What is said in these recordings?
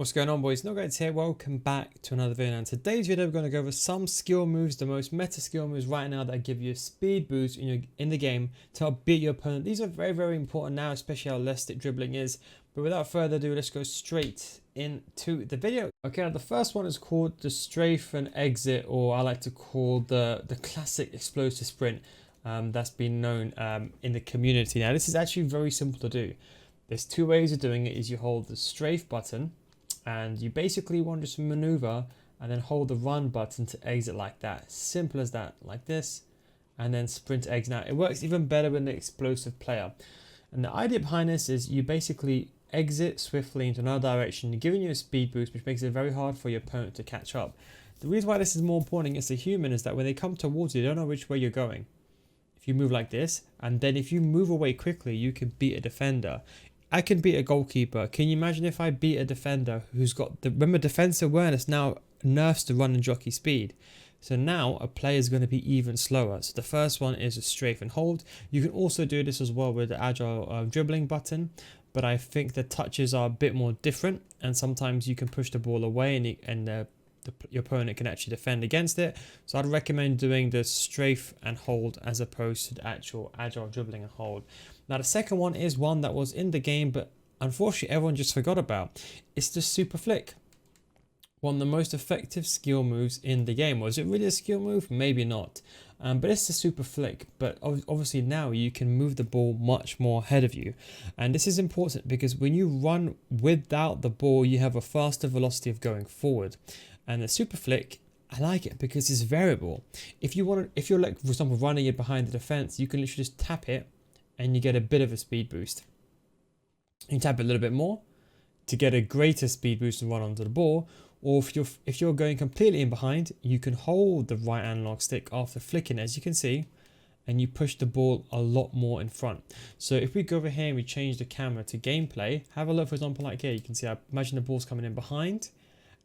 What's going on, boys? No guys here. Welcome back to another video. And today's video we're going to go over some skill moves, the most meta skill moves right now that give you a speed boost in the game to help beat your opponent. These are very important now, especially how elastic dribbling is. But without further ado, let's go straight into the video. Okay, now the first one is called the strafe and exit, or I like to call the classic explosive sprint. That's been known in the community. Now this is actually very simple to do. There's two ways of doing it. Is you hold the strafe button and you basically want to just maneuver and then hold the run button to exit like that. Simple as that, like this, and then sprint to exit. Now it works even better with the explosive player. And the idea behind this is you basically exit swiftly into another direction. You're giving you a speed boost, which makes it very hard for your opponent to catch up. The reason why this is more important against a human is that when they come towards you, they don't know which way you're going. If you move like this, and then if you move away quickly, you can beat a defender. I can beat a goalkeeper. Can you imagine if I beat a defender who's got the, remember, defensive awareness now nerfs the run and jockey speed. So now a player is going to be even slower. So the first one is a strafe and hold. You can also do this as well with the agile dribbling button, but I think the touches are a bit more different, and sometimes you can push the ball away and your opponent can actually defend against it. So I'd recommend doing the strafe and hold as opposed to the actual agile dribbling and hold. Now the second one is one that was in the game, but unfortunately everyone just forgot about. It's the super flick. One of the most effective skill moves in the game. Was it really a skill move? Maybe not. But it's the super flick. But obviously now you can move the ball much more ahead of you. And this is important because when you run without the ball, you have a faster velocity of going forward. And the super flick, I like it because it's variable. If you're like, for example, running it behind the defense, you can literally just tap it and you get a bit of a speed boost. You tap it a little bit more to get a greater speed boost and run onto the ball. Or if you're going completely in behind, you can hold the right analog stick after flicking, as you can see, and you push the ball a lot more in front. So if we go over here and we change the camera to gameplay, have a look, for example, like here, you can see, I imagine the ball's coming in behind,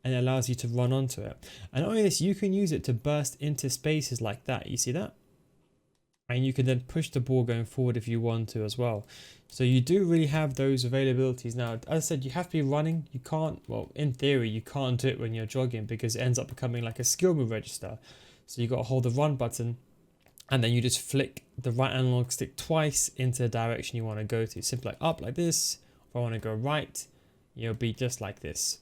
and it allows you to run onto it. And not only this, you can use it to burst into spaces like that. You see that? And you can then push the ball going forward if you want to as well. So you do really have those availabilities. Now, as I said, you have to be running. You can't, well, in theory, you can't do it when you're jogging because it ends up becoming like a skill move register. So you got to hold the run button and then you just flick the right analog stick twice into the direction you want to go to. Simply like up like this. If I want to go right, you'll be just like this.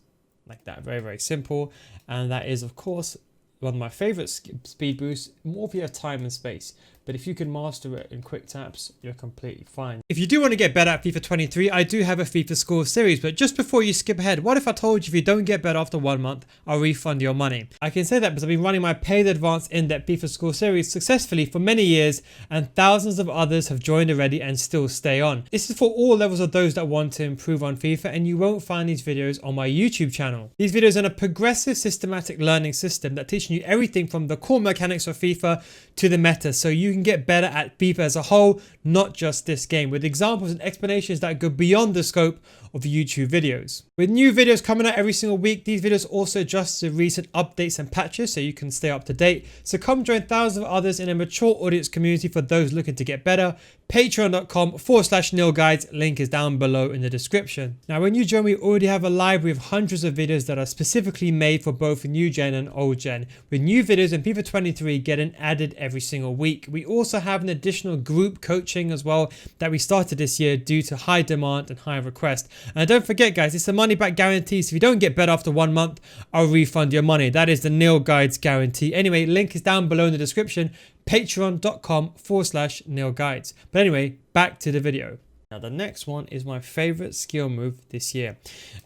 Like that. Very simple. And that is, of course, one of my favorite speed boosts, more for your time and space. But if you can master it in quick taps, you're completely fine. If you do want to get better at FIFA 23, I do have a FIFA School Series. But just before you skip ahead, what if I told you if you don't get better after 1 month, I'll refund your money? I can say that because I've been running my paid advanced in-depth FIFA School Series successfully for many years, and thousands of others have joined already and still stay on. This is for all levels of those that want to improve on FIFA, and you won't find these videos on my YouTube channel. These videos are a progressive systematic learning system that teaches you everything from the core mechanics of FIFA to the meta, so you can get better at FIFA as a whole, not just this game, with examples and explanations that go beyond the scope of YouTube videos. With new videos coming out every single week, these videos also adjust to recent updates and patches so you can stay up to date. So come join thousands of others in a mature audience community for those looking to get better. Patreon.com/nilguides, link is down below in the description. Now when you join, we already have a library of hundreds of videos that are specifically made for both new gen and old gen, with new videos in FIFA 23 getting added every single week. We also have an additional group coaching as well that we started this year due to high demand and high request. And don't forget guys, it's a money back guarantee, so if you don't get better after 1 month, I'll refund your money. That is the Nil Guides guarantee. Anyway, link is down below in the description, patreon.com/nilguides. But anyway, back to the video. Now the next one is my favorite skill move this year,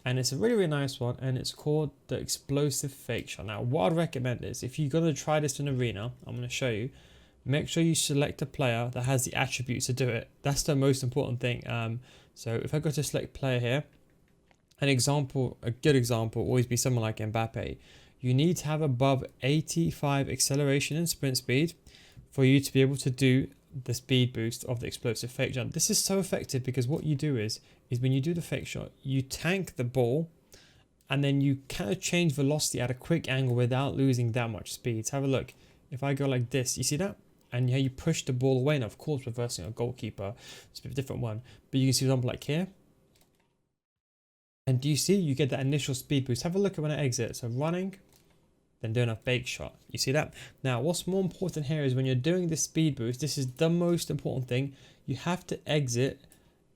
and it's a really nice one, and it's called the explosive fake shot. Now what I'd recommend is, if you're going to try this in arena, I'm going to show you, make sure you select a player that has the attributes to do it. That's the most important thing. So if I go to select player here, a good example will always be someone like Mbappe. You need to have above 85 acceleration and sprint speed for you to be able to do the speed boost of the explosive fake shot. This is so effective because what you do is when you do the fake shot, you tank the ball and then you kind of change velocity at a quick angle without losing that much speed. So have a look. If I go like this, you see that? And how you push the ball away. And of course, reversing a goalkeeper, it's a bit of a different one. But you can see, for example, like here, And do you see, you get that initial speed boost. Have a look at when I exit. So running, then doing a fake shot. You see that? Now, what's more important here is when you're doing the speed boost, this is the most important thing. You have to exit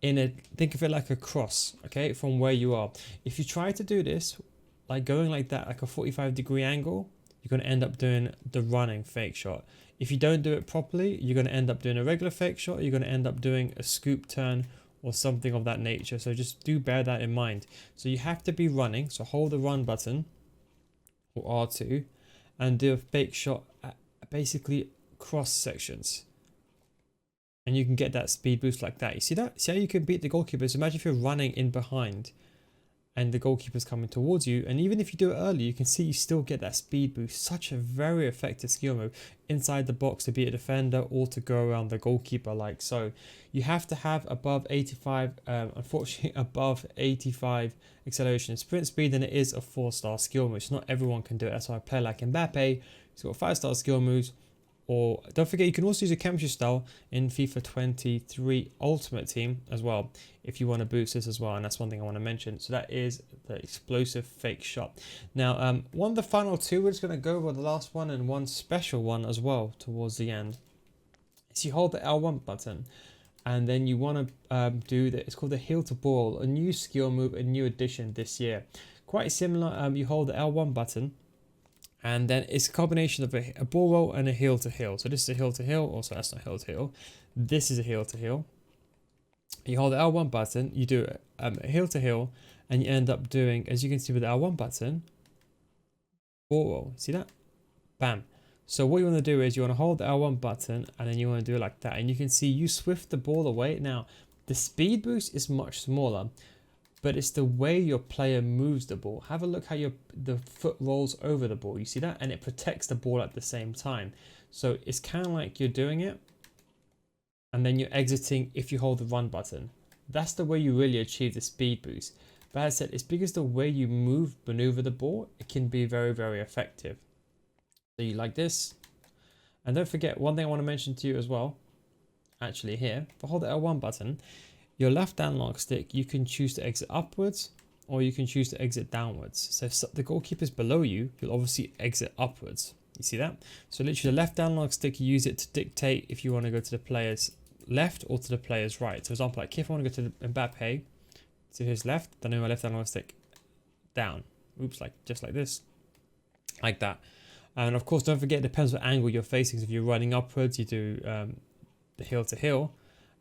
in a, think of it like a cross, okay, from where you are. If you try to do this, like going like that, like a 45-degree angle, you're going to end up doing the running fake shot. If you don't do it properly, you're going to end up doing a regular fake shot. You're going to end up doing a scoop turn or something of that nature. So just do bear that in mind. So you have to be running. So hold the run button or R2 and do a fake shot at basically cross sections. And you can get that speed boost like that. You see that? See how you can beat the goalkeepers? Imagine if you're running in behind and the goalkeeper's coming towards you. And even if you do it early, you can see you still get that speed boost. Such a very effective skill move inside the box to beat a defender or to go around the goalkeeper like so. You have to have above 85, unfortunately above 85 acceleration and sprint speed, and it is a 4-star skill move. So not everyone can do it. That's why I play like Mbappe. He's got 5-star skill moves. Or don't forget, you can also use a chemistry style in FIFA 23 Ultimate Team as well, if you want to boost this as well. And that's one thing I want to mention. So that is the explosive fake shot. Now, one of the final two, we're just going to go over the last one and one special one as well towards the end. So you hold the L1 button and then you want to do that. It's called the heel to ball, a new skill move, a new addition this year. Quite similar. You hold the L1 button. And then it's a combination of a ball roll and a heel to heel. So this is a heel to heel. Also, that's not heel to heel. This is a heel to heel. You hold the L1 button, you do a heel to heel, and you end up doing, as you can see with the L1 button, ball roll. See that? Bam. So what you want to do is you want to hold the L1 button and then you want to do it like that. And you can see you swift the ball away. Now, the speed boost is much smaller, but it's the way your player moves the ball. Have a look how the foot rolls over the ball. You see that? And it protects the ball at the same time. So it's kind of like you're doing it and then you're exiting if you hold the run button. That's the way you really achieve the speed boost. But as I said, it's because the way you maneuver the ball, it can be very, very effective. So you like this. And don't forget, one thing I want to mention to you as well, actually here, if I hold the L1 button, your left analog stick, you can choose to exit upwards or you can choose to exit downwards. So if the goalkeeper's below you, you'll obviously exit upwards. You see that? So literally the left analog stick, you use it to dictate if you want to go to the player's left or to the player's right. So for example, like if I want to go to Mbappe, to his left, then I move my left analog stick down. Oops, like just like this, like that. And of course, don't forget, it depends what angle you're facing. So if you're running upwards, you do the heel to heel.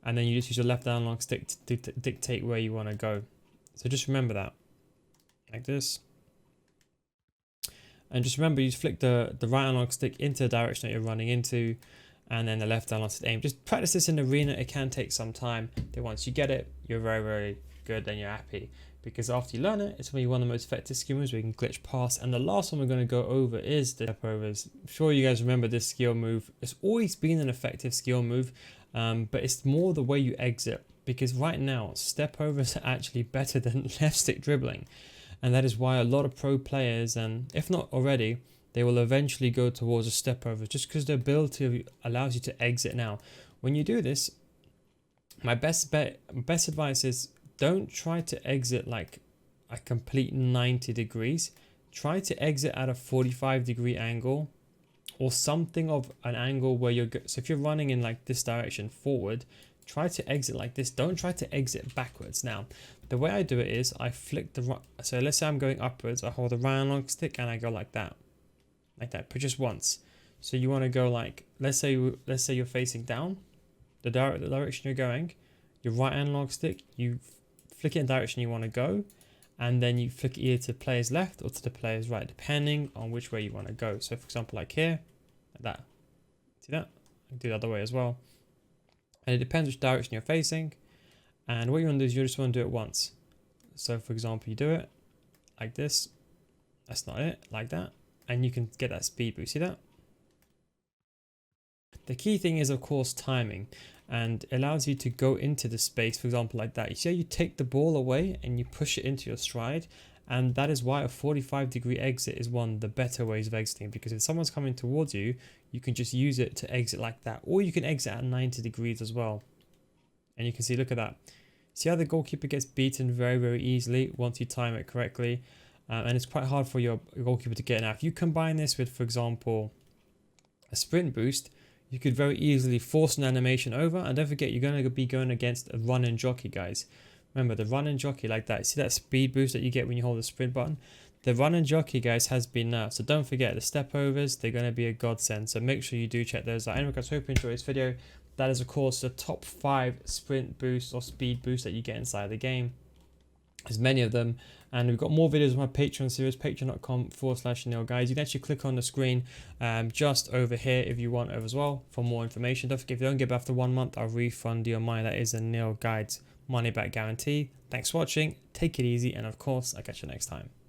And then you just use your left analog stick to dictate where you want to go. So just remember that. Like this. And just remember, you flick the right analog stick into the direction that you're running into. And then the left analog stick aim. Just practice this in the arena. It can take some time. Then once you get it, you're very, very good. Then you're happy. Because after you learn it, it's when you're one of the most effective skill moves where you can glitch past. And the last one we're going to go over is the step overs. I'm sure you guys remember this skill move. It's always been an effective skill move. But it's more the way you exit, because right now step overs are actually better than left stick dribbling, and that is why a lot of pro players, and if not already, they will eventually go towards a step over just because the ability allows you to exit. Now when you do this, my best advice is don't try to exit like a complete 90 degrees. Try to exit at a 45-degree angle or something of an angle where you're good. So if you're running in like this direction forward, try to exit like this. Don't try to exit backwards. Now, the way I do it is I flick the right. So let's say I'm going upwards. I hold the right analog stick and I go like that, but just once. So you want to go like, let's say you're facing down, the direction you're going, your right analog stick, you flick it in the direction you want to go, and then you flick it either to player's left or to the player's right, depending on which way you want to go. So for example, like here, like that. See that? I can do the other way as well. And it depends which direction you're facing. And what you want to do is you just want to do it once. So for example, you do it like this. That's not it, like that. And you can get that speed boost. See that? The key thing is, of course, timing, and it allows you to go into the space, for example, like that. You see how you take the ball away and you push it into your stride, and that is why a 45-degree exit is one of the better ways of exiting, because if someone's coming towards you, you can just use it to exit like that, or you can exit at 90 degrees as well. And you can see, look at that. See how the goalkeeper gets beaten very, very easily once you time it correctly. And it's quite hard for your goalkeeper to get it. Now, if you combine this with, for example, a sprint boost, you could very easily force an animation over. And don't forget, you're going to be going against a run and jockey, guys. Remember, the run and jockey like that. See that speed boost that you get when you hold the sprint button? The run and jockey, guys, has been nerfed. So don't forget, the step overs, they're going to be a godsend. So make sure you do check those out. Anyway, guys, hope you enjoyed this video. That is, of course, the top 5 sprint boosts or speed boosts that you get inside the game. There's many of them, and we've got more videos on my Patreon series, patreon.com/Neil, guys. You can actually click on the screen just over here if you want as well for more information. Don't forget, if you don't get it after 1 month, I'll refund your money. That is a Neil Guides money back guarantee. Thanks for watching, take it easy, and of course, I'll catch you next time.